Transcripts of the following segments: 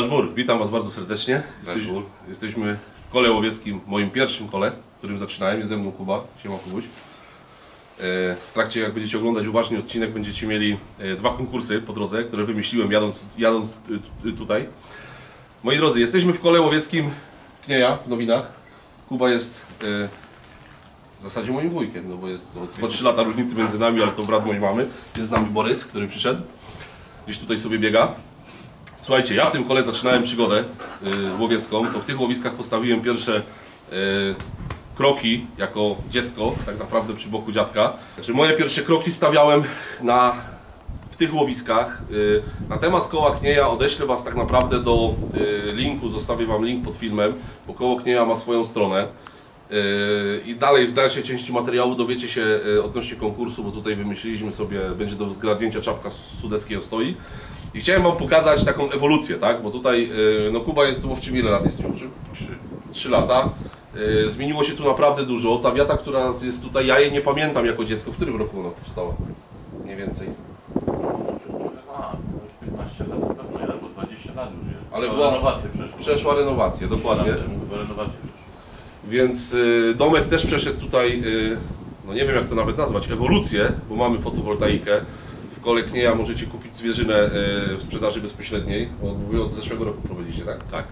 Nasz Bór, witam Was bardzo serdecznie. Jesteśmy w kole łowieckim, moim pierwszym kole, którym zaczynałem. Jest ze mną Kuba. Siema Kubuś. W trakcie, jak będziecie oglądać uważnie odcinek, będziecie mieli dwa konkursy po drodze, które wymyśliłem jadąc tutaj. Moi drodzy, jesteśmy w kole łowieckim Knieja w Nowinach. Kuba jest w zasadzie moim wujkiem, no bo jest tylko 3 lata różnicy między nami, ale to brat mojej mamy. Jest z nami Borys, który przyszedł. Gdzieś tutaj sobie biega. Słuchajcie, ja w tym kole zaczynałem przygodę łowiecką, to w tych łowiskach postawiłem pierwsze kroki jako dziecko, tak naprawdę przy boku dziadka. Znaczy, moje pierwsze kroki stawiałem w tych łowiskach. Na temat koła Knieja odeślę Was tak naprawdę do linku, zostawię Wam link pod filmem, bo koło Knieja ma swoją stronę. I dalej w dalszej części materiału dowiecie się odnośnie konkursu, bo tutaj wymyśliliśmy sobie, będzie do zgadnięcia czapka sudeckiej ostoi. I chciałem Wam pokazać taką ewolucję, tak? Bo tutaj, no Kuba jest tu łowczym, ile lat jest tu łowczym? 3 lata. Zmieniło się tu naprawdę dużo. Ta wiata, która jest tutaj, ja jej nie pamiętam jako dziecko. W którym roku ona powstała? Mniej więcej. Już 15 lat na pewno, albo 20 lat już jest. Ale była renowację przeszła renowację, dokładnie. Więc domek też przeszedł tutaj, no nie wiem jak to nawet nazwać, ewolucję, bo mamy fotowoltaikę. W kole Knieja możecie kupić zwierzynę w sprzedaży bezpośredniej. Wy od zeszłego roku prowadzicie, tak? Tak.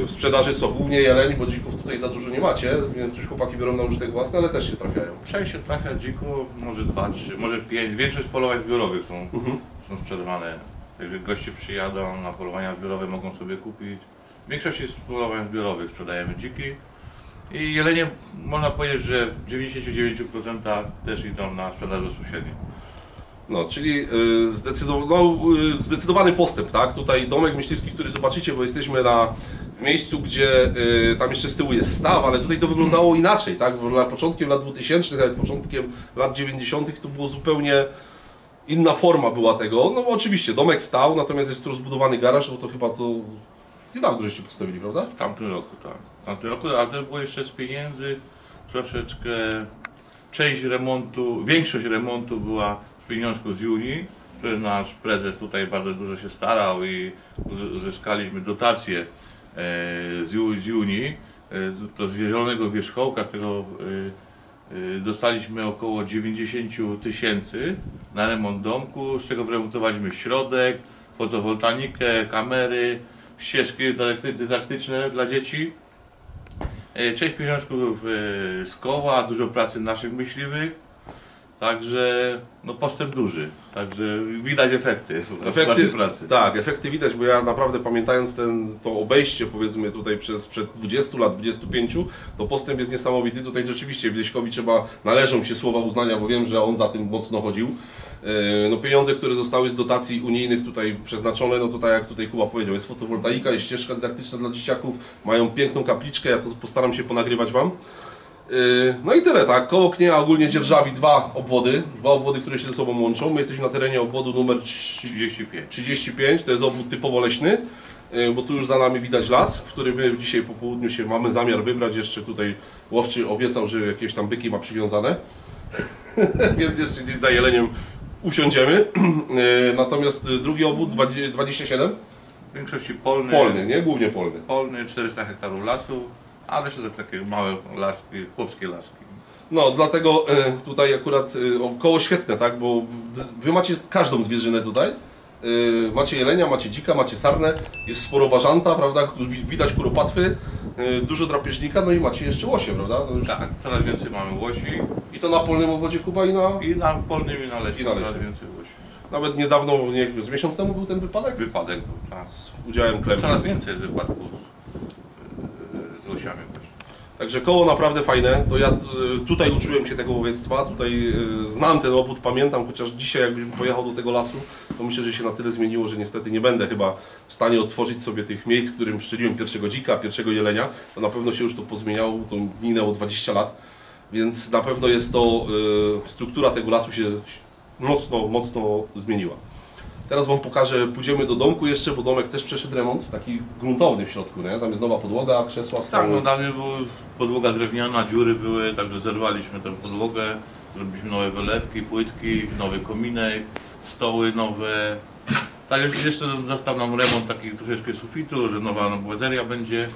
W sprzedaży są głównie jeleń, bo dzików tutaj za dużo nie macie, więc już chłopaki biorą na użytek własny, ale też się trafiają. Część się trafia dziku, może 2, 3, może 5. Większość polowań zbiorowych są sprzedawane. Także goście przyjadą na polowania zbiorowe, mogą sobie kupić. W większości z polowań zbiorowych sprzedajemy dziki. I jelenie, można powiedzieć, że w 99% też idą na sprzedaż bezpośrednią. No, czyli zdecydowany postęp, tak? Tutaj domek myśliwski, który zobaczycie, bo jesteśmy w miejscu, gdzie tam jeszcze z tyłu jest staw, ale tutaj to wyglądało inaczej, tak? Początkiem lat 2000, nawet początkiem lat 90. to było zupełnie inna forma była tego. No bo oczywiście domek stał, natomiast jest tu rozbudowany garaż, bo to chyba niedawno żeście postawili, prawda? W tamtym roku, tak. W tamtym roku, ale to było jeszcze z pieniędzy, troszeczkę część remontu, większość remontu była z pieniążków z Unii, który nasz prezes tutaj bardzo dużo się starał i uzyskaliśmy dotację z Unii, to z zielonego wierzchołka, z tego dostaliśmy około 90 000 na remont domku, z czego wyremontowaliśmy środek, fotowoltaikę, kamery, ścieżki dydaktyczne dla dzieci. Część pieniążków z koła, dużo pracy naszych myśliwych, także no postęp duży, także widać efekty naszej pracy. Tak, efekty widać, bo ja naprawdę pamiętając to obejście powiedzmy tutaj przed 20 lat, 25, to postęp jest niesamowity. Tutaj rzeczywiście Wieśkowi należą się słowa uznania, bo wiem, że on za tym mocno chodził. No pieniądze, które zostały z dotacji unijnych tutaj przeznaczone, no to tak jak tutaj Kuba powiedział, jest fotowoltaika, jest ścieżka dydaktyczna dla dzieciaków, mają piękną kapliczkę, ja to postaram się ponagrywać Wam. No i tyle, tak, koło Knieja ogólnie dzierżawi dwa obwody, które się ze sobą łączą. My jesteśmy na terenie obwodu numer 35, to jest obwód typowo leśny, bo tu już za nami widać las, w którym my dzisiaj po południu się mamy zamiar wybrać. Jeszcze tutaj łowczy obiecał, że jakieś tam byki ma przywiązane, więc jeszcze gdzieś za jeleniem usiądziemy. Natomiast drugi obwód 27? W większości polny. Polny, nie? Głównie polny. Polny, 400 hektarów lasu, ale jeszcze takie małe laski, chłopskie laski. No, dlatego tutaj akurat koło świetne, tak? Bo Wy macie każdą zwierzynę tutaj. Macie jelenia, macie dzika, macie sarnę, jest sporo bażanta, prawda? Widać kuropatwy, dużo drapieżnika, no i macie jeszcze łosie, prawda? No już... Tak, coraz więcej mamy łosi. I to na polnym obwodzie Kuba i na polnym i na leśnym coraz więcej łosi. Nawet niedawno, z miesiąc temu był ten wypadek? Wypadek był, tak. Z udziałem klemki. Coraz więcej jest wypadków z łosiami właśnie. Także koło naprawdę fajne, to ja tutaj uczyłem się tego łowiectwa, tutaj znam ten obwód, pamiętam, chociaż dzisiaj jakbym pojechał do tego lasu, to myślę, że się na tyle zmieniło, że niestety nie będę chyba w stanie odtworzyć sobie tych miejsc, w którym szczeliłem pierwszego dzika, pierwszego jelenia, to na pewno się już to pozmieniało, to minęło 20 lat, więc na pewno jest to, struktura tego lasu się mocno zmieniła. Teraz Wam pokażę, pójdziemy do domku jeszcze, bo domek też przeszedł remont, taki gruntowny w środku, nie? Tam jest nowa podłoga, krzesła, stoły. Tak, no dawniej była podłoga drewniana, dziury były, także zerwaliśmy tę podłogę, zrobiliśmy nowe wylewki, płytki, nowy kominek, stoły nowe, Tak, jeszcze został nam remont taki troszeczkę sufitu, że nowa bateria będzie,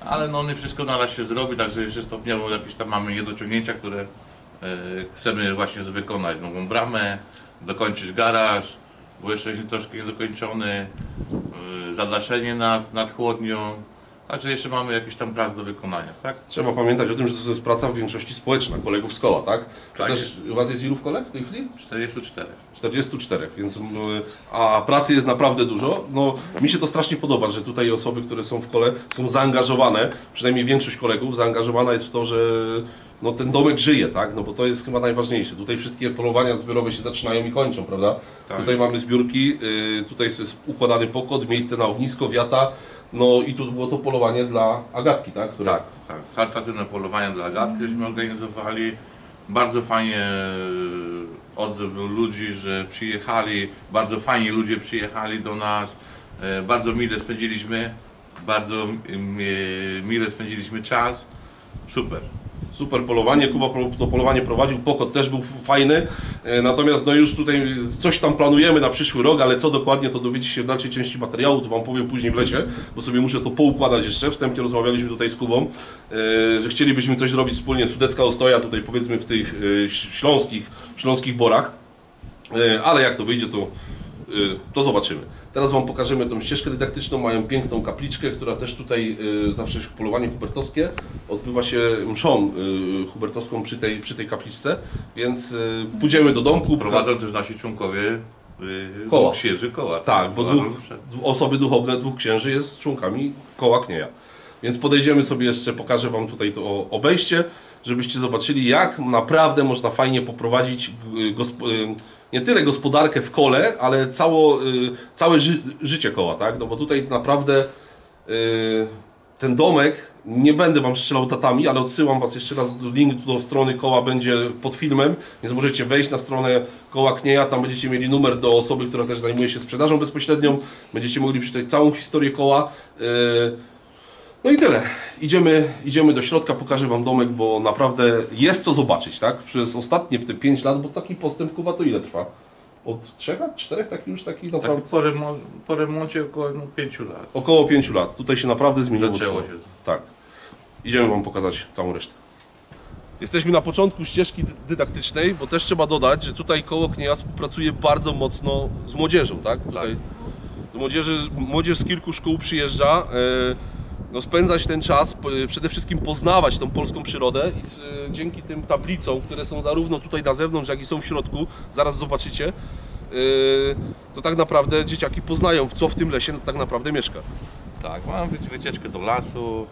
ale no nie wszystko na raz się zrobi, także jeszcze stopniowo jakieś tam mamy niedociągnięcia, które chcemy właśnie wykonać. Nową bramę, dokończyć garaż, bo jeszcze jest troszkę niedokończony, zadaszenie nad chłodnią. Także jeszcze mamy jakieś tam prac do wykonania, tak? Trzeba pamiętać o tym, że to jest praca w większości społeczna, kolegów z koła, tak? Tak Też, jest. u Was jest ilu w kole w tej chwili? 44. 44, więc a pracy jest naprawdę dużo. No, mi się to strasznie podoba, że tutaj osoby, które są w kole, są zaangażowane, przynajmniej większość kolegów zaangażowana jest w to, że no, ten domek żyje, tak? No bo to jest chyba najważniejsze. Tutaj wszystkie polowania zbiorowe się zaczynają i kończą, prawda? Tak. Tutaj mamy zbiórki, tutaj jest układany pokład, miejsce na ognisko, wiata. No i tu było to polowanie dla Agatki, tak? Które... Tak, tak. Charytatywne polowania dla Agatki żeśmy organizowali. Bardzo fajnie odzew był ludzi, że przyjechali, bardzo fajni ludzie przyjechali do nas. Bardzo mile spędziliśmy czas. Super. Super polowanie, Kuba to polowanie prowadził, pokład też był fajny, natomiast no już tutaj coś tam planujemy na przyszły rok, ale co dokładnie to dowiecie się w dalszej części materiału, to Wam powiem później w lesie, bo sobie muszę to poukładać jeszcze. Wstępnie rozmawialiśmy tutaj z Kubą, że chcielibyśmy coś zrobić wspólnie, Sudecka Ostoja, tutaj powiedzmy w tych śląskich borach, ale jak to wyjdzie, to zobaczymy. Teraz Wam pokażemy tą ścieżkę dydaktyczną, mają piękną kapliczkę, która też tutaj zawsze polowanie hubertowskie odbywa się mszą hubertowską przy tej kapliczce, więc pójdziemy do domku. Prowadzą też nasi członkowie Koła. księży koła. Tak, bo osoby duchowne dwóch księży jest członkami koła Knieja. Więc podejdziemy sobie jeszcze, pokażę Wam tutaj to obejście, żebyście zobaczyli, jak naprawdę można fajnie poprowadzić nie tyle gospodarkę w kole, ale całe życie koła, tak? No bo tutaj naprawdę ten domek, nie będę Wam strzelał datami, ale odsyłam Was jeszcze raz, link do strony koła będzie pod filmem, więc możecie wejść na stronę koła Knieja, tam będziecie mieli numer do osoby, która też zajmuje się sprzedażą bezpośrednią, będziecie mogli przeczytać całą historię koła. No i tyle. Idziemy do środka, pokażę Wam domek, bo naprawdę jest co zobaczyć, tak? Przez ostatnie te 5 lat, bo taki postęp Kuba to ile trwa? Od 3 lat? 4? Taki naprawdę? Po remoncie około 5 lat. Około 5 lat. Tutaj się naprawdę zmieniło. Zaczęło się. Tak. Idziemy Wam pokazać całą resztę. Jesteśmy na początku ścieżki dydaktycznej, bo też trzeba dodać, że tutaj koło Knieja współpracuje bardzo mocno z młodzieżą, tak? Tutaj młodzież z kilku szkół przyjeżdża. No, spędzać ten czas, przede wszystkim poznawać tą polską przyrodę i dzięki tym tablicom, które są zarówno tutaj na zewnątrz, jak i są w środku, zaraz zobaczycie, to tak naprawdę dzieciaki poznają, co w tym lesie tak naprawdę mieszka. Tak, mamy wycieczkę do lasu,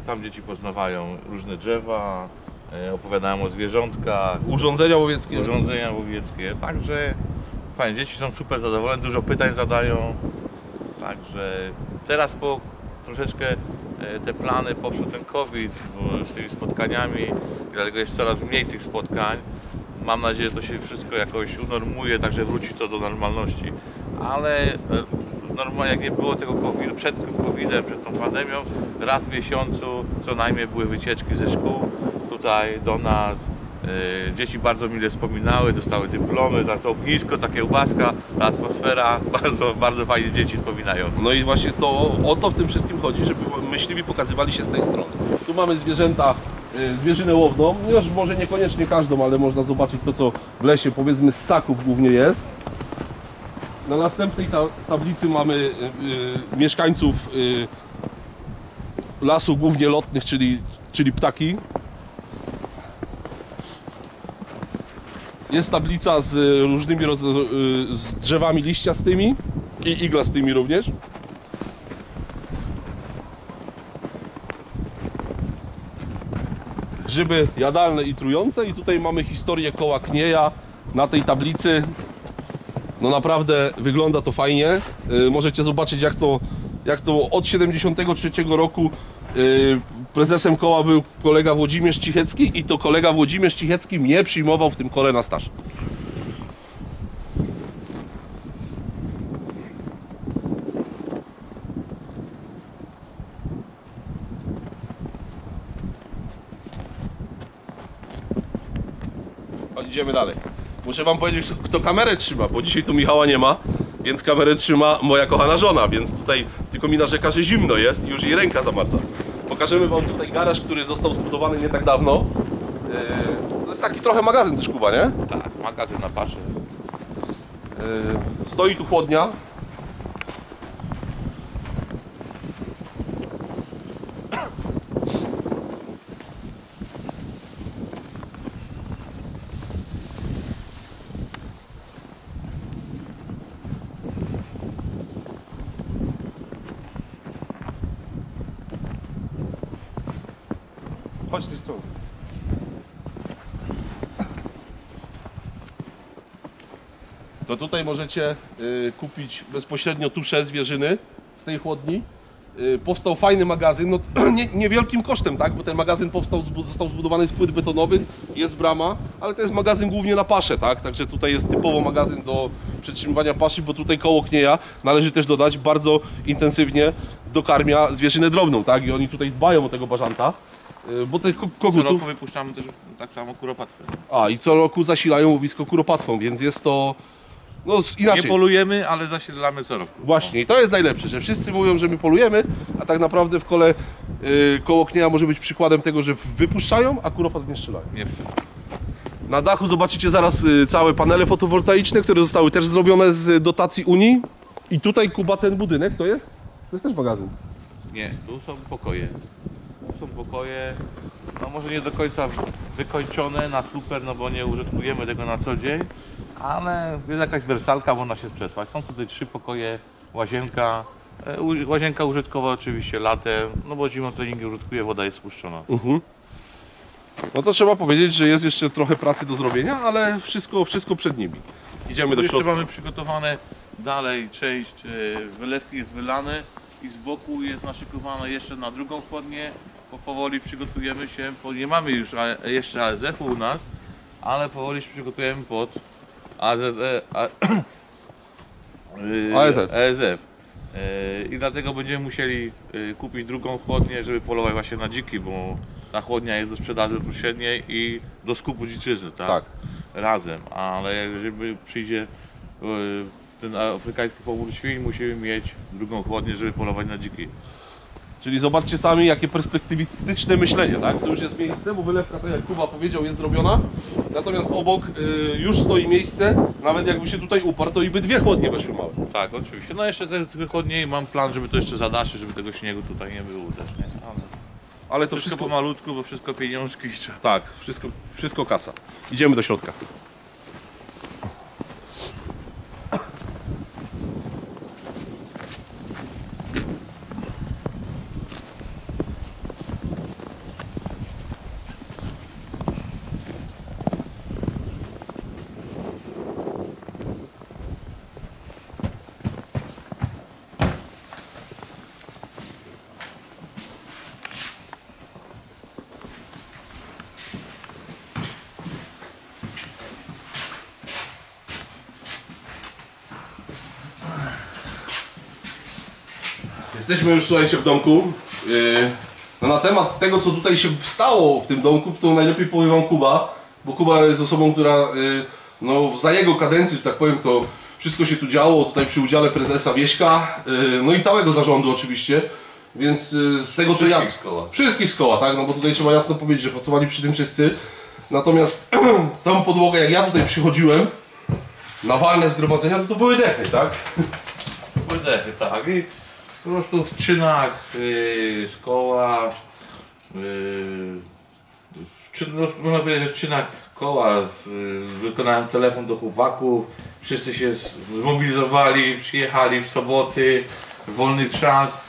tam dzieci poznawają różne drzewa, opowiadają o zwierzątkach, Urządzenia łowieckie, także fajnie, dzieci są super zadowolone, dużo pytań zadają, także teraz troszeczkę te plany poprzez ten COVID z tymi spotkaniami, dlatego jest coraz mniej tych spotkań. Mam nadzieję, że to się wszystko jakoś unormuje, także wróci to do normalności. Ale normalnie jak nie było tego COVID-u, przed COVID-em, przed tą pandemią, raz w miesiącu co najmniej były wycieczki ze szkół tutaj do nas. Dzieci bardzo mile wspominały, dostały dyplomy, za to ognisko, ta kiełbaska, ta atmosfera, bardzo, bardzo fajnie dzieci wspominają. No i właśnie o to w tym wszystkim chodzi, żeby myśliwi pokazywali się z tej strony. Tu mamy zwierzynę łowną, może niekoniecznie każdą, ale można zobaczyć to, co w lesie, powiedzmy z ssaków głównie jest. Na następnej tablicy mamy mieszkańców lasu głównie lotnych, czyli ptaki. Jest tablica z różnymi z drzewami liściastymi i iglastymi również. Grzyby jadalne i trujące i tutaj mamy historię koła Knieja na tej tablicy. No naprawdę wygląda to fajnie. Możecie zobaczyć jak to od 73 roku prezesem koła był kolega Włodzimierz Cichecki i to kolega Włodzimierz Cichecki mnie przyjmował w tym kole na staż. Idziemy dalej. Muszę Wam powiedzieć, kto kamerę trzyma, bo dzisiaj tu Michała nie ma. więc kamerę trzyma moja kochana żona, więc tutaj tylko mi narzeka, że zimno jest i już jej ręka zamarza. Pokażemy wam tutaj garaż, który został zbudowany nie tak dawno. To jest taki trochę magazyn też, Kuba, nie? Tak, magazyn na pasze. Stoi tu chłodnia. Chodź z tej strony. To tutaj możecie kupić bezpośrednio tusze zwierzyny z tej chłodni. Powstał fajny magazyn, no, niewielkim kosztem, tak? Bo ten magazyn został zbudowany z płyt betonowych, jest brama, ale to jest magazyn głównie na paszę, tak? Także tutaj jest typowo magazyn do przetrzymywania paszy, bo tutaj koło Knieja, należy też dodać, bardzo intensywnie dokarmia zwierzynę drobną, tak? I oni tutaj dbają o tego bażanta, bo te Co kogutów... roku wypuszczamy też tak samo kuropatwę. I co roku zasilają łowisko kuropatwą, więc jest to... No inaczej. Nie polujemy, ale zasiedlamy co roku. Właśnie, i to jest najlepsze, że wszyscy mówią, że my polujemy, a tak naprawdę w kole koło Knieja może być przykładem tego, że wypuszczają, a kuropat nie strzelają. Nie. Na dachu zobaczycie zaraz całe panele fotowoltaiczne, które zostały też zrobione z dotacji Unii. I tutaj, Kuba, ten budynek to jest? To jest też magazyn. Nie, tu są pokoje. Tu są pokoje, no może nie do końca wykończone na super, no bo nie użytkujemy tego na co dzień, ale jest jakaś wersalka, można się przesłać. Są tutaj 3 pokoje, łazienka. Łazienka użytkowa oczywiście latem, no bo zimą to nikt nie użytkuje, woda jest spuszczona. No to trzeba powiedzieć, że jest jeszcze trochę pracy do zrobienia, ale wszystko przed nimi. Idziemy do Jeszcze środka. mamy przygotowane dalej część wylewki jest wylane i z boku jest naszykowane jeszcze na drugą chłodnię, bo powoli przygotujemy się, bo nie mamy już jeszcze ASF-u u nas, ale powoli się przygotujemy pod ASF. I dlatego będziemy musieli kupić drugą chłodnię, żeby polować właśnie na dziki, bo ta chłodnia jest do sprzedaży bezpośredniej i do skupu dziczyzny, tak? Razem, ale jeżeli przyjdzie ten afrykański pomór świń, musimy mieć drugą chłodnię, żeby polować na dziki. Czyli zobaczcie sami, jakie perspektywistyczne myślenie, tak? To już jest miejsce, bo wylewka, tak jak Kuba powiedział, jest zrobiona. Natomiast obok już stoi miejsce, nawet jakby się tutaj uparł, to i by 2 chłodnie weszły małe. Tak, oczywiście. No jeszcze te chłodnie i mam plan, żeby to jeszcze zadaszyć, żeby tego śniegu tutaj nie było też, nie? Ale to wszystko pomalutku, bo wszystko pieniążki i czas. Tak, wszystko kasa. Idziemy do środka. Jesteśmy już, słuchajcie, w domku. No na temat tego, co tutaj się stało w tym domku, to najlepiej powie wam Kuba, bo Kuba jest osobą, która no, za jego kadencji, że tak powiem, to wszystko się tu działo, tutaj przy udziale prezesa Wieśka, no i całego zarządu oczywiście, więc z tego co ja... Wszystkich z koła, tak, no bo tutaj trzeba jasno powiedzieć, że pracowali przy tym wszyscy. Natomiast tą podłogę, jak ja tutaj przychodziłem na walne zgromadzenia, to były dechy, tak? Były dechy, tak. I po prostu w czynach z koła, można powiedzieć, że w czynach koła wykonałem telefon do chłopaków, wszyscy się zmobilizowali, przyjechali w soboty, w wolny czas,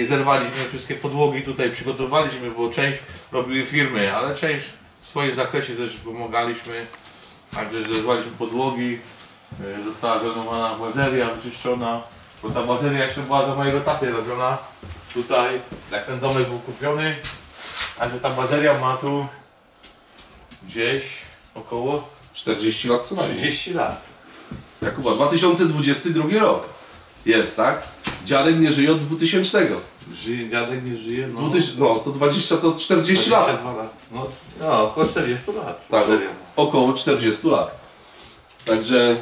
zerwaliśmy wszystkie podłogi tutaj, przygotowaliśmy, bo część robiły firmy, ale część w swoim zakresie też pomagaliśmy, także zerwaliśmy podłogi, została zrenowana bazeria, wyczyszczona. Bo ta bazeria jeszcze była za mojego taty robiona tutaj, jak ten domek był kupiony. Także ta bazeria ma tu gdzieś około 40 lat co najmniej. 30 lat. Jakuba, 2022 rok jest, tak? Dziadek nie żyje od 2000. Dziadek nie żyje, no. No to 20, to 40 lat. No, około 40 lat. Tak, Bazeria. około 40 lat. Także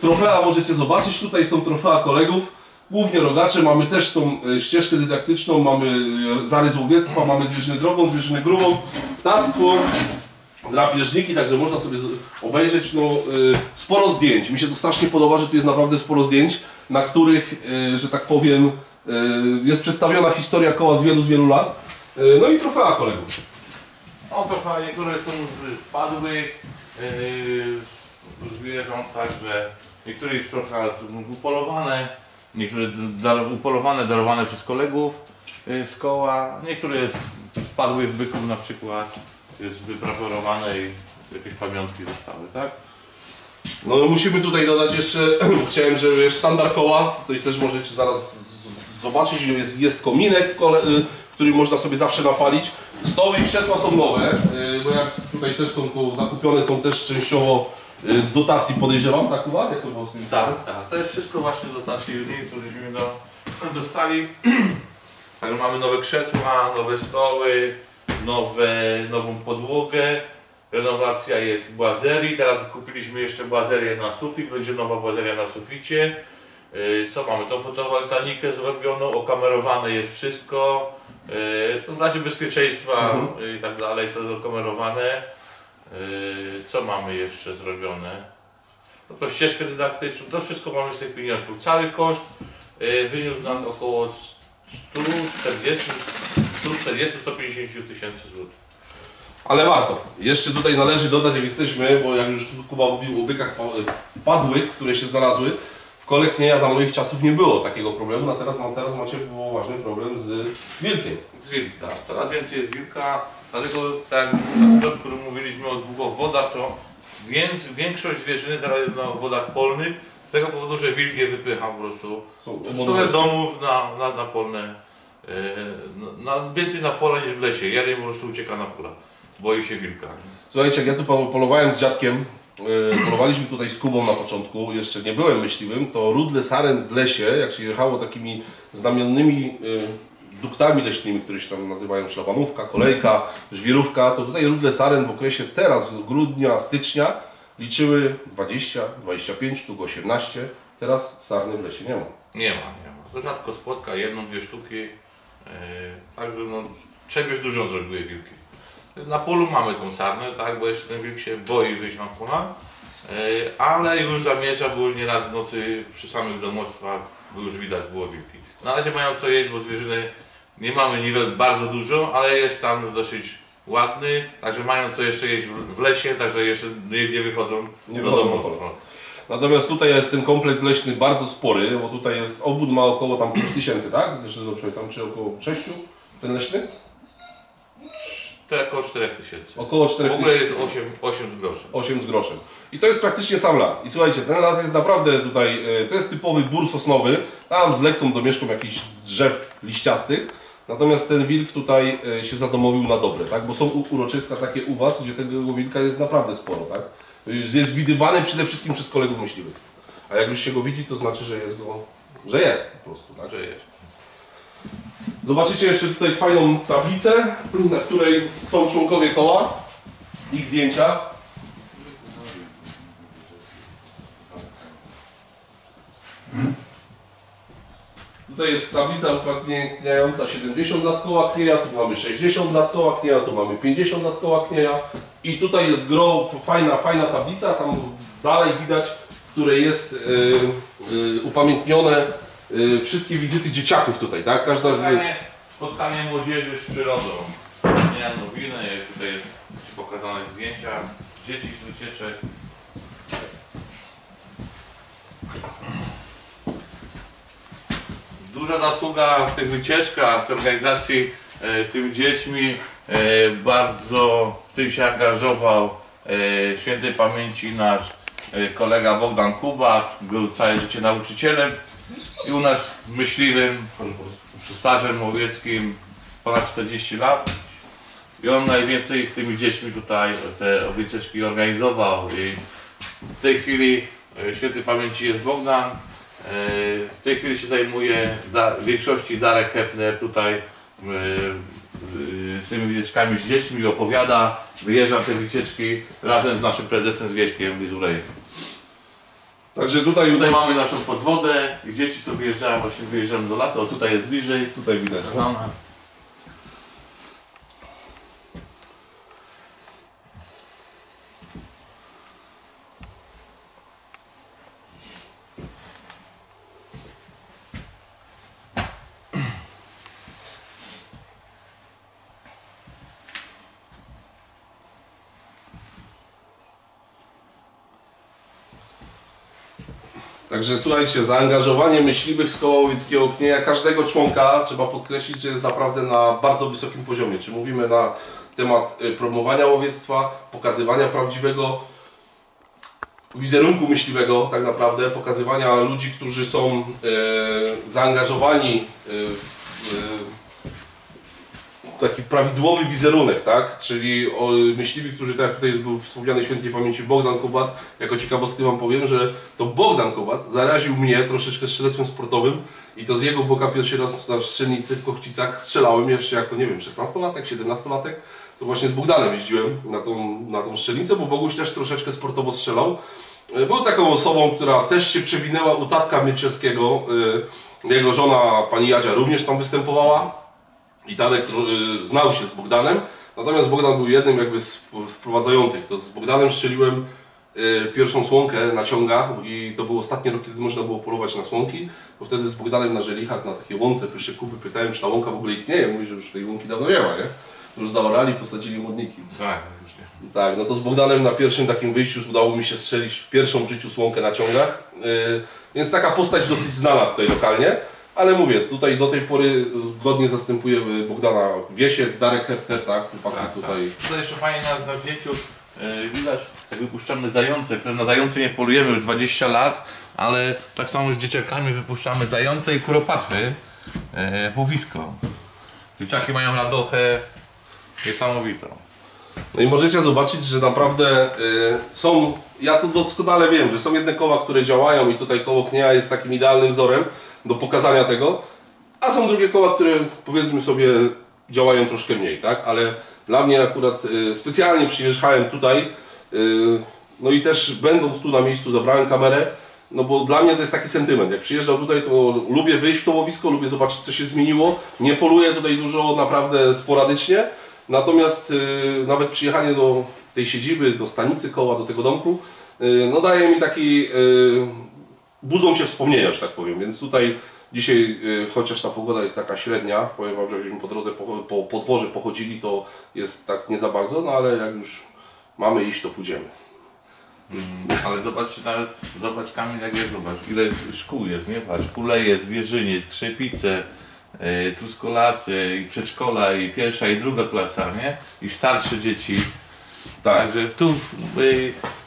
trofea możecie zobaczyć, tutaj są trofea kolegów, głównie rogacze, mamy też tą ścieżkę dydaktyczną, mamy zarys łowiectwa, mamy zwierzynę drogą, zwierzynę grubą, ptactwo, drapieżniki, także można sobie obejrzeć sporo zdjęć. Mi się to strasznie podoba, że tu jest naprawdę sporo zdjęć, na których, że tak powiem, jest przedstawiona historia koła z wielu lat. No i trofea kolegów. No trofea, niektóre są spadłych zwierząt, także niektóre jest trochę upolowane, niektóre upolowane, darowane przez kolegów z koła, niektóre jest spadłych byków na przykład, jest wypreparowane i jakieś pamiątki zostały, tak? No musimy tutaj dodać jeszcze, chciałem, że jest sztandar koła, tutaj też możecie zaraz zobaczyć, jest kominek, w którym można sobie zawsze napalić. Stoły i krzesła są nowe, bo jak tutaj też są to zakupione, są też częściowo z dotacji, podejrzewam, tak Kuba? Jak to było z tym? Tak, tak. To jest wszystko właśnie z dotacji Unii, któreśmy dostali. Także mamy nowe krzesła, nowe stoły, nową podłogę. Renowacja jest błazerii. Teraz kupiliśmy jeszcze błazerię na sufit, będzie nowa błazeria na suficie. Co mamy? Tą fotowoltaikę zrobioną, okamerowane jest wszystko. W razie bezpieczeństwa i tak dalej, to okamerowane. Co mamy jeszcze zrobione? No to ścieżkę dydaktyczną, to wszystko mamy z tych pieniążków. Cały koszt wyniósł nam około 140-150 tysięcy złotych. Ale warto. Jeszcze tutaj należy dodać, jak jesteśmy, bo jak już Kuba mówił o bykach padłych, które się znalazły, w kole Knieja za moich czasów nie było takiego problemu, a teraz macie poważny problem z wilkiem. Z wilka, tak. Coraz więcej jest wilka, dlatego tak jak na początku mówiliśmy o dwóch wodach, to większość zwierzyny teraz jest na wodach polnych, z tego powodu, że wilk je wypycha po prostu w stronę domów na polne, więcej na pole niż w lesie. Jeleń po prostu ucieka na pola, boi się wilka. Słuchajcie, jak ja tu polowałem z dziadkiem, polowaliśmy tutaj z Kubą na początku, jeszcze nie byłem myśliwym, to rudle saren w lesie, jak się jechało takimi znamiennymi duktami leśnymi, które się tam nazywają szlabanówka, kolejka, żwirówka, to tutaj rudle saren w okresie teraz, grudnia, stycznia, liczyły 20, 25 sztuk, 18. Teraz sarny w lesie nie ma. Nie ma. To rzadko spotka, jedną, dwie sztuki. Także czegoś dużo zrobiły wilki. Na polu mamy tą sarnę, tak, bo jeszcze ten wilk się boi wyjść na pola, ale już zamierza, bo już nieraz w nocy przy samych domostwach już widać było wilki. Na razie mają co jeść, bo zwierzyny nie mamy niby bardzo dużo, ale jest tam dosyć ładny, także mają co jeszcze jeść w lesie, także jeszcze nie wychodzą do domostwa. Natomiast tutaj jest ten kompleks leśny bardzo spory, bo tutaj jest, obwód ma około tam 5000, tak? Jeszcze dobrze pamiętam, czy około 6 ten leśny? Około 4000. Około 4000. W ogóle jest 8 z groszem. 8 z groszem. I to jest praktycznie sam las. I słuchajcie, ten las jest naprawdę tutaj, to jest typowy bór sosnowy, tam z lekką domieszką jakichś drzew liściastych. Natomiast ten wilk tutaj się zadomowił na dobre, tak? Bo są uroczyska takie u Was, gdzie tego wilka jest naprawdę sporo, tak? Jest widywany przede wszystkim przez kolegów myśliwych. A jak już się go widzi, to znaczy, że jest po prostu, tak? Że jest. Zobaczycie jeszcze tutaj fajną tablicę, na której są członkowie koła, ich zdjęcia. Tutaj jest tablica uprawniająca 70 lat koła Knieja, tu mamy 60 lat koła Knieja, tu mamy 50 lat koła Knieja. I tutaj jest fajna tablica, tam dalej widać, w której jest upamiętnione wszystkie wizyty dzieciaków tutaj, tak? Spotkanie młodzieży z przyrodą. Nie nowiny, tutaj jest pokazane zdjęcia dzieci z wycieczek. Duża zasługa w tych wycieczkach, z organizacji z tymi dziećmi. Bardzo w tym się angażował świętej pamięci nasz kolega Bogdan Kuba, był całe życie nauczycielem i u nas myśliwym, stażem łowieckim ponad 40 lat. I on najwięcej z tymi dziećmi tutaj te wycieczki organizował. I w tej chwili świętej pamięci jest Bogdan. W tej chwili się zajmuje w większości Darek Hepner tutaj z tymi wycieczkami z dziećmi, opowiada, wyjeżdża te wycieczki razem z naszym prezesem Zwieśkiem Lizurejem. Także tutaj mamy naszą podwodę i dzieci sobie wyjeżdżają, właśnie wyjeżdżamy do lasu, o tutaj jest bliżej. Tutaj widać. Zona. Także słuchajcie, zaangażowanie myśliwych z koła łowieckiego Knieja, każdego członka trzeba podkreślić, że jest naprawdę na bardzo wysokim poziomie. Czy mówimy na temat promowania łowiectwa, pokazywania prawdziwego wizerunku myśliwego, tak naprawdę, pokazywania ludzi, którzy są zaangażowani taki prawidłowy wizerunek, tak? Czyli myśliwi, którzy, tak jak tutaj był wspomniany świętej pamięci Bogdan Kobat, jako ciekawostkę wam powiem, że to Bogdan Kobat zaraził mnie troszeczkę strzelectwem sportowym i to z jego boka pierwszy raz na strzelnicy w Kochcicach strzelałem jeszcze jako, nie wiem, 16-latek, 17-latek. To właśnie z Bogdanem jeździłem na tą strzelnicę, bo Boguś też troszeczkę sportowo strzelał. Był taką osobą, która też się przewinęła u tatka Mieczyewskiego. Jego żona, pani Jadzia, również tam występowała. I Tadek znał się z Bogdanem, natomiast Bogdan był jednym jakby z wprowadzających. To z Bogdanem strzeliłem pierwszą słonkę na ciągach i to był ostatni rok, kiedy można było polować na słonki. Bo wtedy z Bogdanem na Żelichach, na takiej łące Pyszczy Kupy pytałem, czy ta łąka w ogóle istnieje. Mówi, że już tej łąki dawno nie ma, nie? Już zaorali, posadzili modniki. Tak, tak, no to z Bogdanem na pierwszym takim wyjściu udało mi się strzelić pierwszą w życiu słonkę na ciągach. Więc taka postać dosyć znana tutaj lokalnie. Ale mówię, tutaj do tej pory godnie zastępuje Bogdana Wiesiek, Darek Hepter, tak? Tak, tutaj. Tak. Tutaj jeszcze fajnie na zdjęciu widać, jak wypuszczamy zające, które na zające nie polujemy już 20 lat, ale tak samo z dzieciakami wypuszczamy zające i kuropatwy w łowisko. Dzieciaki mają radochę niesamowitą. No i możecie zobaczyć, że naprawdę są, ja to doskonale wiem, że są jedne koła, które działają i tutaj koło Knieja jest takim idealnym wzorem do pokazania tego, a są drugie koła, które powiedzmy sobie działają troszkę mniej, tak? Ale dla mnie akurat specjalnie przyjechałem tutaj, no i też będąc tu na miejscu zabrałem kamerę, no bo dla mnie to jest taki sentyment. Jak przyjeżdżam tutaj, to lubię wyjść w to łowisko, lubię zobaczyć, co się zmieniło. Nie poluję tutaj dużo, naprawdę sporadycznie, natomiast nawet przyjechanie do tej siedziby, do stanicy koła, do tego domku, no daje mi taki budzą się wspomnienia, że tak powiem, więc tutaj dzisiaj, chociaż ta pogoda jest taka średnia, powiem wam, że jakbyśmy po drodze po podworze pochodzili, to jest tak nie za bardzo, no ale jak już mamy iść, to pójdziemy. Ale zobaczcie nawet, zobacz Kamil, jak jest, zobacz, ile szkół jest, nie? Patrz, Kuleje, Zwierzyniec, Krzepice, Truskolasy, i przedszkola, i pierwsza, i druga klasa, nie? I starsze dzieci. Tak. Także tu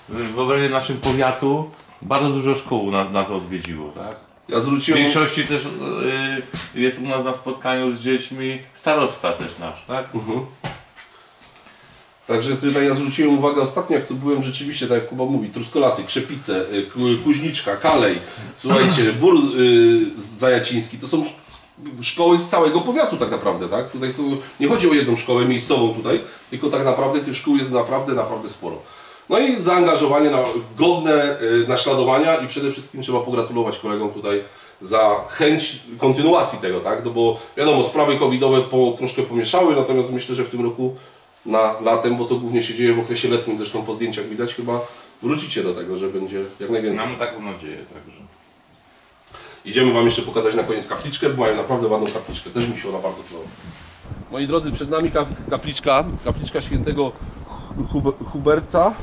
w obrębie naszym powiatu bardzo dużo szkół nas odwiedziło, tak? Ja zwróciłem... W większości też jest u nas na spotkaniu z dziećmi starosta też nasz, tak? Także tutaj ja zwróciłem uwagę ostatnio, jak tu byłem rzeczywiście, tak jak Kuba mówi, Truskolasy, Krzepice, Kuźniczka, Kalej, słuchajcie, Bór Zajaciński, to są szkoły z całego powiatu tak naprawdę, tak? Tutaj tu nie chodzi o jedną szkołę miejscową tutaj, tylko tak naprawdę tych szkół jest naprawdę sporo. No i zaangażowanie na godne naśladowania i przede wszystkim trzeba pogratulować kolegom tutaj za chęć kontynuacji tego, tak? No bo wiadomo, sprawy covidowe troszkę pomieszały, natomiast myślę, że w tym roku na latem, bo to głównie się dzieje w okresie letnim, zresztą po zdjęciach widać, chyba wrócicie do tego, że będzie jak najwięcej. Mamy taką nadzieję, także. Idziemy wam jeszcze pokazać na koniec kapliczkę, bo mają naprawdę ładną kapliczkę, też mi się ona bardzo podoba. Moi drodzy, przed nami kapliczka świętego Huberta.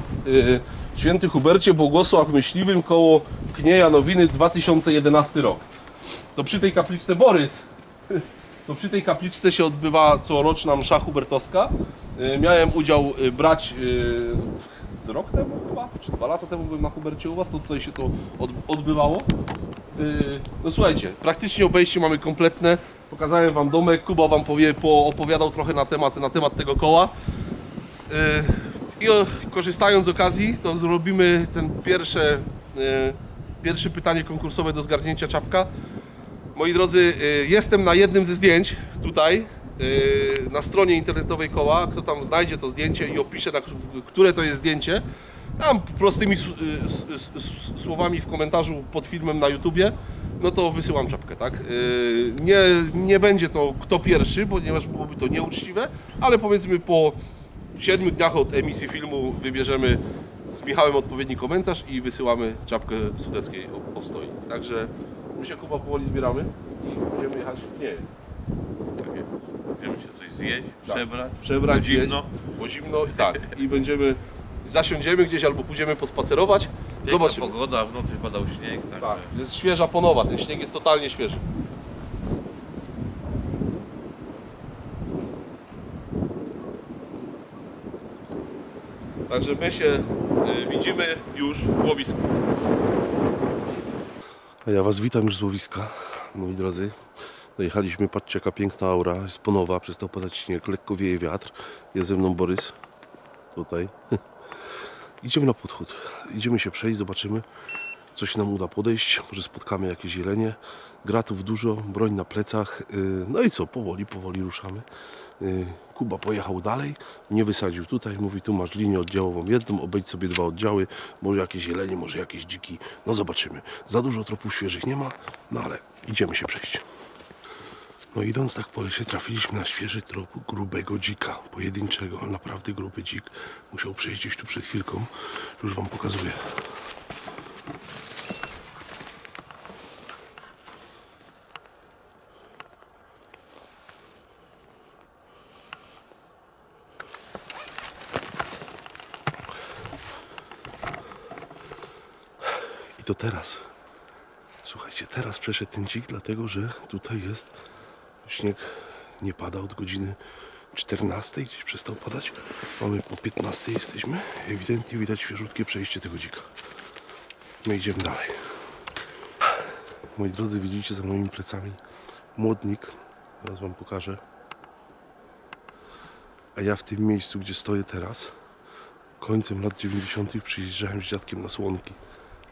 Święty Hubercie, błogosław myśliwym koło Knieja Nowiny, 2011 rok. To przy tej kapliczce Borys. To przy tej kapliczce się odbywa coroczna msza hubertowska. Miałem udział brać rok temu chyba, czy 2 lata temu byłem na Hubercie u was, to tutaj się to odbywało. No słuchajcie, praktycznie obejście mamy kompletne. Pokazałem wam domek, Kuba wam opowiadał trochę na temat tego koła. I korzystając z okazji, to zrobimy ten pierwsze pytanie konkursowe do zgarnięcia czapka. Moi drodzy, jestem na jednym ze zdjęć tutaj, na stronie internetowej koła. Kto tam znajdzie to zdjęcie i opisze, które to jest zdjęcie, tam prostymi słowami w komentarzu pod filmem na YouTubie, no to wysyłam czapkę, tak? Nie będzie to kto pierwszy, ponieważ byłoby to nieuczciwe, ale powiedzmy po 7 dniach od emisji filmu wybierzemy z Michałem odpowiedni komentarz i wysyłamy czapkę sudeckiej Ostoi. Także my się, Kuba, powoli zbieramy i będziemy jechać. Nie. Będziemy się coś zjeść, Tak. przebrać, Bo zimno. zjeść, bo zimno i tak. I będziemy, zasiądziemy gdzieś albo pójdziemy pospacerować. Piękna Zobaczymy. pogoda, w nocy padał śnieg. Tak, jest świeża ponowa, ten śnieg jest totalnie świeży. Także my się widzimy już w łowisku. A ja Was witam już z łowiska, moi drodzy. Dojechaliśmy, patrzcie jaka piękna aura, jest ponowa, przestał padać śnieg, lekko wieje wiatr. Jest ze mną Borys, tutaj. Idziemy na podchód, idziemy się przejść, zobaczymy, co się nam uda podejść, może spotkamy jakieś jelenie. Gratów dużo, broń na plecach, no i co, powoli ruszamy. Kuba pojechał dalej, nie wysadził tutaj, mówi tu masz linię oddziałową jedną, obejdź sobie 2 oddziały, może jakieś jelenie, może jakieś dziki, no zobaczymy. Za dużo tropów świeżych nie ma, no ale idziemy się przejść. No idąc tak po lesie trafiliśmy na świeży trop grubego dzika, pojedynczego, ale naprawdę gruby dzik. Musiał przejść gdzieś tu przed chwilką, już Wam pokazuję. I to teraz, słuchajcie, teraz przeszedł ten dzik, dlatego że tutaj jest śnieg, nie pada od godziny 14, gdzieś przestał padać. Mamy po 15 jesteśmy, ewidentnie widać świeżutkie przejście tego dzika. My idziemy dalej. Moi drodzy, widzicie za moimi plecami młodnik, teraz Wam pokażę. A ja w tym miejscu, gdzie stoję teraz, końcem lat 90. przyjeżdżałem z dziadkiem na Słonki.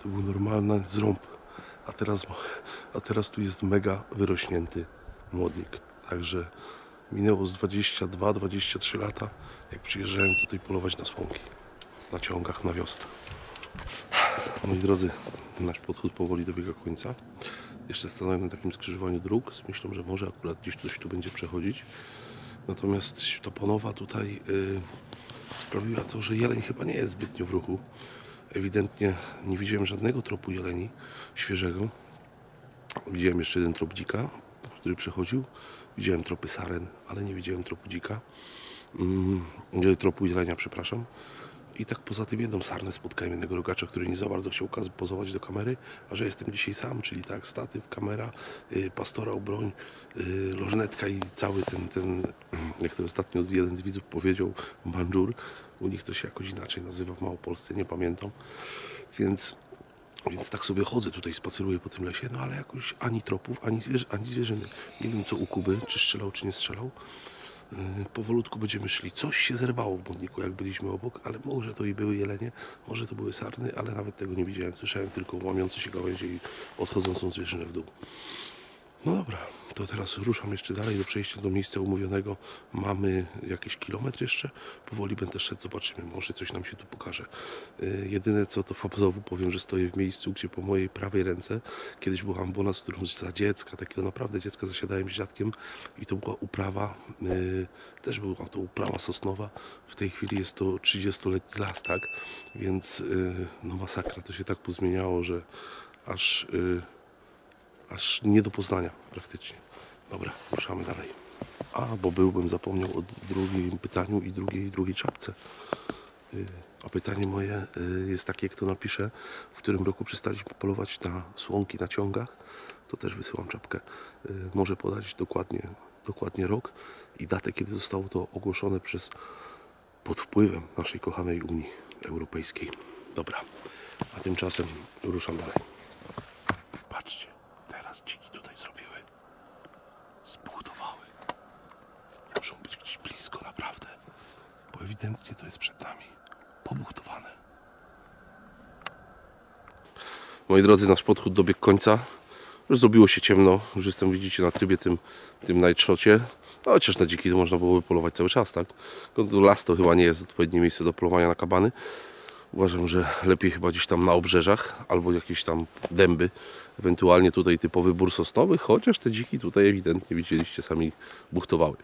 To był normalny zrąb, a teraz tu jest mega wyrośnięty młodnik. Także minęło z 22-23 lata, jak przyjeżdżałem tutaj polować na słonki, na ciągach, na wiosnę. Moi drodzy, nasz podchód powoli dobiega końca. Jeszcze stanąłem na takim skrzyżowaniu dróg z myślą, że może akurat gdzieś coś tu będzie przechodzić. Natomiast ta ponowa tutaj sprawiła to, że jeleń chyba nie jest zbytnio w ruchu. Ewidentnie nie widziałem żadnego tropu jeleni świeżego. Widziałem jeszcze jeden trop dzika, który przechodził. Widziałem tropy saren, ale nie widziałem tropu dzika. Tropu jelenia, przepraszam. I tak poza tym jedną sarnę spotkałem, jednego rogacza, który nie za bardzo chciał pozować do kamery, a że jestem dzisiaj sam, czyli tak, statyw, kamera, pastorał, broń, lornetka i cały ten jak to ostatnio jeden z widzów powiedział, banjur. U nich to się jakoś inaczej nazywa w Małopolsce, nie pamiętam. Więc tak sobie chodzę tutaj, spaceruję po tym lesie, no ale jakoś ani tropów, ani zwierzyny. Nie wiem co u Kuby, czy strzelał, czy nie strzelał. Powolutku będziemy szli. Coś się zerwało w Młodniku, jak byliśmy obok, ale może to i były jelenie, może to były sarny, ale nawet tego nie widziałem. Słyszałem tylko łamiące się gałęzie i odchodzącą zwierzynę w dół. No dobra, to teraz ruszam jeszcze dalej do przejścia do miejsca umówionego. Mamy jakiś kilometr jeszcze. Powoli będę szedł, zobaczymy, może coś nam się tu pokaże. Jedyne co, to znowu powiem, że stoję w miejscu, gdzie po mojej prawej ręce kiedyś była ambona, z którą za dziecka, takiego naprawdę dziecka, zasiadałem z dziadkiem i to była uprawa, też była to uprawa sosnowa. W tej chwili jest to 30-letni las, tak? Więc no masakra, to się tak pozmieniało, że aż nie do poznania praktycznie. Dobra, ruszamy dalej. Bo zapomniał o drugim pytaniu i drugiej czapce. A pytanie moje jest takie, kto napisze, w którym roku przestaliśmy polować na słonki na ciągach, to też wysyłam czapkę. Może podać dokładnie rok i datę, kiedy zostało to ogłoszone pod wpływem naszej kochanej Unii Europejskiej. Dobra, a tymczasem ruszam dalej. Patrzcie. Teraz dziki tutaj zrobiły, zbudowały. Muszą być gdzieś blisko naprawdę, bo ewidentnie to jest przed nami pobudowane. Moi drodzy, nasz podchód dobiegł końca. Już zrobiło się ciemno, już jestem, widzicie, na trybie tym night shocie. No, chociaż na dziki to można byłoby polować cały czas, tak? Las to chyba nie jest odpowiednie miejsce do polowania na kabany. Uważam, że lepiej chyba gdzieś tam na obrzeżach albo jakieś tam dęby, ewentualnie tutaj typowy bór sosnowy, chociaż te dziki tutaj ewidentnie widzieliście sami buchtowały.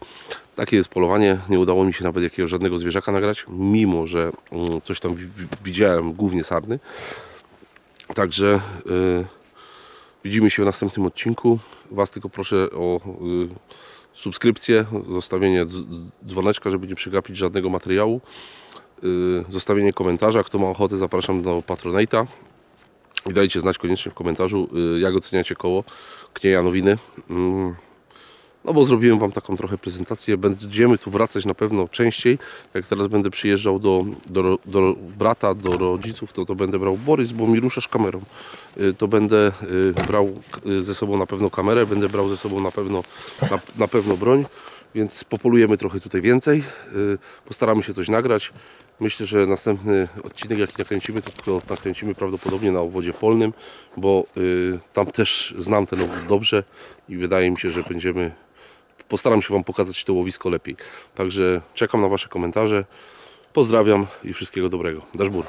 Takie jest polowanie, nie udało mi się nawet jakiegoś żadnego zwierzaka nagrać, mimo że coś tam widziałem, głównie sarny. Także widzimy się w następnym odcinku. Was tylko proszę o subskrypcję, zostawienie dzwoneczka, żeby nie przegapić żadnego materiału. Zostawienie komentarza. Kto ma ochotę, zapraszam do Patronite'a. I dajcie znać koniecznie w komentarzu, jak oceniacie koło Knieja Nowiny. No bo zrobiłem Wam taką trochę prezentację. Będziemy tu wracać na pewno częściej. Jak teraz będę przyjeżdżał do brata, do rodziców, to będę brał Borys, bo mi ruszasz kamerą. To będę brał ze sobą na pewno kamerę, będę brał ze sobą na pewno broń. Więc popolujemy trochę tutaj więcej. Postaramy się coś nagrać. Myślę, że następny odcinek, jaki nakręcimy, to nakręcimy prawdopodobnie na obwodzie polnym, bo tam też znam ten obwód dobrze i wydaje mi się, że postaram się Wam pokazać to łowisko lepiej. Także czekam na Wasze komentarze. Pozdrawiam i wszystkiego dobrego. Dashbur.